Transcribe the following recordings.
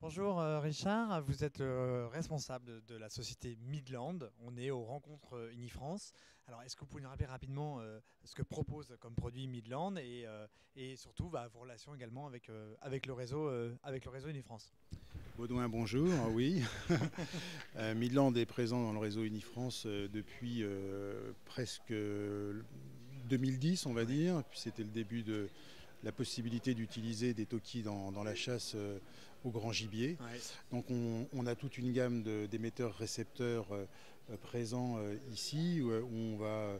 Bonjour Richard, vous êtes responsable de la société Midland. On est aux rencontres Unifrance. Alors est-ce que vous pouvez nous rappeler rapidement ce que propose comme produit Midland et surtout vos relations également avec le réseau Unifrance? Baudouin, bonjour. Oui. Midland est présent dans le réseau Unifrance depuis presque 2010, on va Ouais. dire. Puis c'était le début de la possibilité d'utiliser des talkies dans la chasse au grand gibier. Ouais. Donc on a toute une gamme d'émetteurs-récepteurs présents ici où on va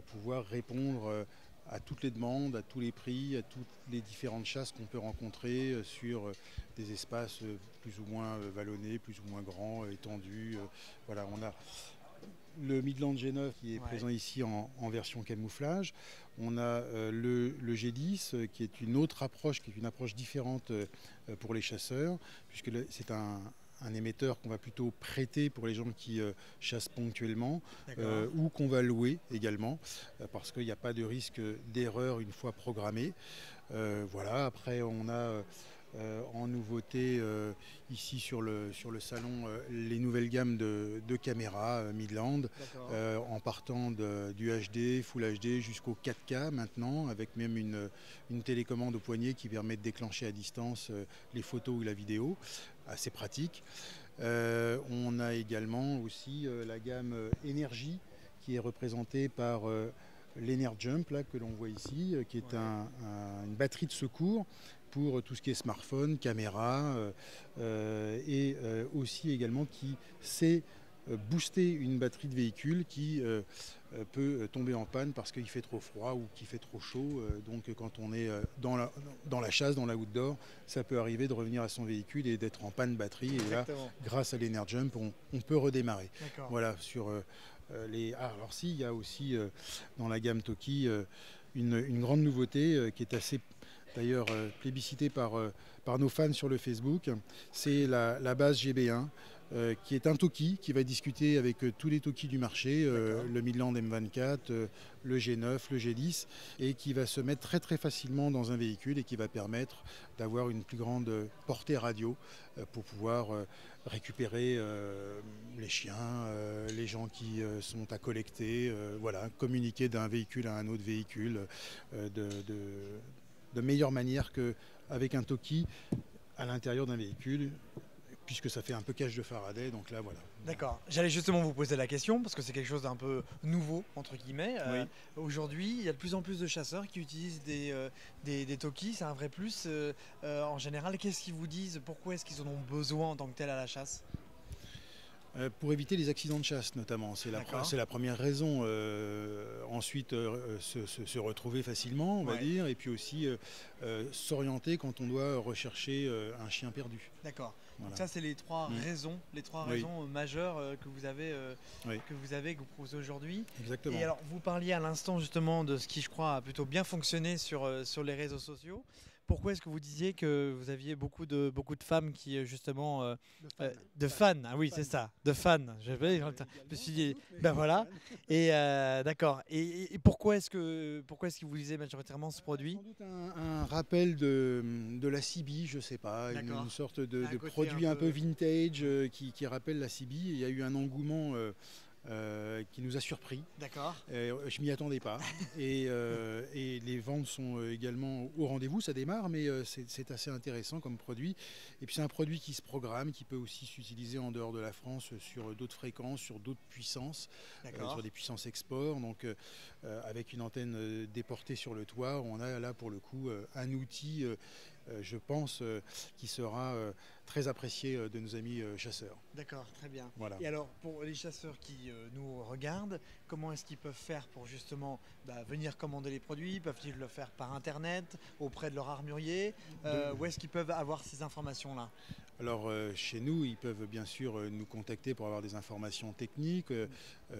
pouvoir répondre à toutes les demandes, à tous les prix, à toutes les différentes chasses qu'on peut rencontrer sur des espaces plus ou moins vallonnés, plus ou moins grands, étendus. Voilà, on a le Midland G9 qui est Ouais. présent ici en version camouflage. On a le G10 qui est une autre approche, qui est une approche différente pour les chasseurs, puisque c'est un émetteur qu'on va plutôt prêter pour les gens qui chassent ponctuellement D'accord. ou qu'on va louer également parce qu'il n'y a pas de risque d'erreur une fois programmé. Voilà, après on a en nouveauté ici sur le salon les nouvelles gammes de caméras Midland D'accord. en partant du HD, Full HD jusqu'au 4K maintenant avec même une télécommande au poignet qui permet de déclencher à distance les photos ou la vidéo. Assez pratique. On a également aussi la gamme Énergie qui est représentée par l'Enerjump là, que l'on voit ici, qui est Ouais. une batterie de secours pour tout ce qui est smartphone, caméra, et aussi également qui sait booster une batterie de véhicule qui peut tomber en panne parce qu'il fait trop froid ou qu'il fait trop chaud. Donc quand on est dans la chasse, dans la outdoor, ça peut arriver de revenir à son véhicule et d'être en panne batterie. Et là, Exactement. grâce à l'Enerjump, on peut redémarrer. D'accord. Voilà, sur les... Ah, alors si, il y a aussi dans la gamme Toki une grande nouveauté qui est assez d'ailleurs plébiscitée par nos fans sur le Facebook. C'est la base GB1 qui est un Toki qui va discuter avec tous les Toki du marché, D'accord. le Midland M24, le G9, le G10, et qui va se mettre très très facilement dans un véhicule et qui va permettre d'avoir une plus grande portée radio pour pouvoir récupérer les chiens, les gens qui sont à collecter, voilà, communiquer d'un véhicule à un autre véhicule de meilleure manière qu'avec un Toki à l'intérieur d'un véhicule, puisque ça fait un peu cage de Faraday, donc là voilà. D'accord. J'allais justement vous poser la question parce que c'est quelque chose d'un peu nouveau entre guillemets. Oui. Aujourd'hui, il y a de plus en plus de chasseurs qui utilisent des talkies, c'est un vrai plus. En général, qu'est-ce qu'ils vous disent? Pourquoi est-ce qu'ils en ont besoin en tant que tel à la chasse? Pour éviter les accidents de chasse notamment, D'accord. c'est la première raison. Ensuite, se retrouver facilement, on va Ouais. dire, et puis aussi s'orienter quand on doit rechercher un chien perdu. D'accord. Donc Voilà. ça, c'est Mm. les trois Oui, raisons majeures oui, que vous proposez aujourd'hui. Et exactement. alors, vous parliez à l'instant justement de ce qui, je crois, a plutôt bien fonctionné sur les réseaux sociaux. Pourquoi est-ce que vous disiez que vous aviez beaucoup de femmes qui, justement, De fans. de Fans. fans, ah oui, c'est Fans. ça, de fans. Je me Également, suis sans dit, doute, mais ben voilà. fans. Et d'accord. Et pourquoi est-ce que vous lisez majoritairement ce produit? Sans doute un rappel de la CB, je sais pas, D'accord. une sorte Il y a un de côté un produit un peu peu. vintage qui rappelle la CB. Il y a eu un engouement qui nous a surpris. D'accord. Je m'y attendais pas. Et les ventes sont également au rendez-vous. Ça démarre, mais c'est assez intéressant comme produit. Et puis c'est un produit qui se programme, qui peut aussi s'utiliser en dehors de la France sur d'autres fréquences, sur d'autres puissances, sur D'accord. des puissances export. Donc avec une antenne déportée sur le toit, on a là pour le coup un outil, je pense, qui sera très apprécié de nos amis chasseurs. D'accord, très bien. Voilà. Et alors, pour les chasseurs qui nous regardent, comment est-ce qu'ils peuvent faire pour justement venir commander les produits? Peuvent-ils le faire par Internet, auprès de leur armurier? De- Où est-ce qu'ils peuvent avoir ces informations-là? Alors chez nous, ils peuvent bien sûr nous contacter pour avoir des informations techniques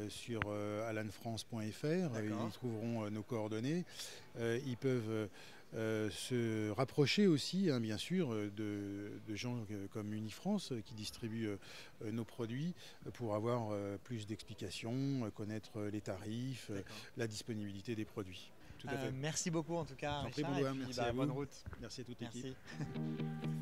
sur alanfrance.fr. Ils D'accord. trouveront nos coordonnées. Ils peuvent se rapprocher aussi, hein, bien sûr, de gens comme Unifrance qui distribuent nos produits pour avoir plus d'explications, connaître les tarifs, D'accord. la disponibilité des produits. Tout à fait. Merci beaucoup en tout cas, J'en prie, Richard, et Baudouin, puis merci à bonne vous. route. Merci à toute l'équipe. Merci.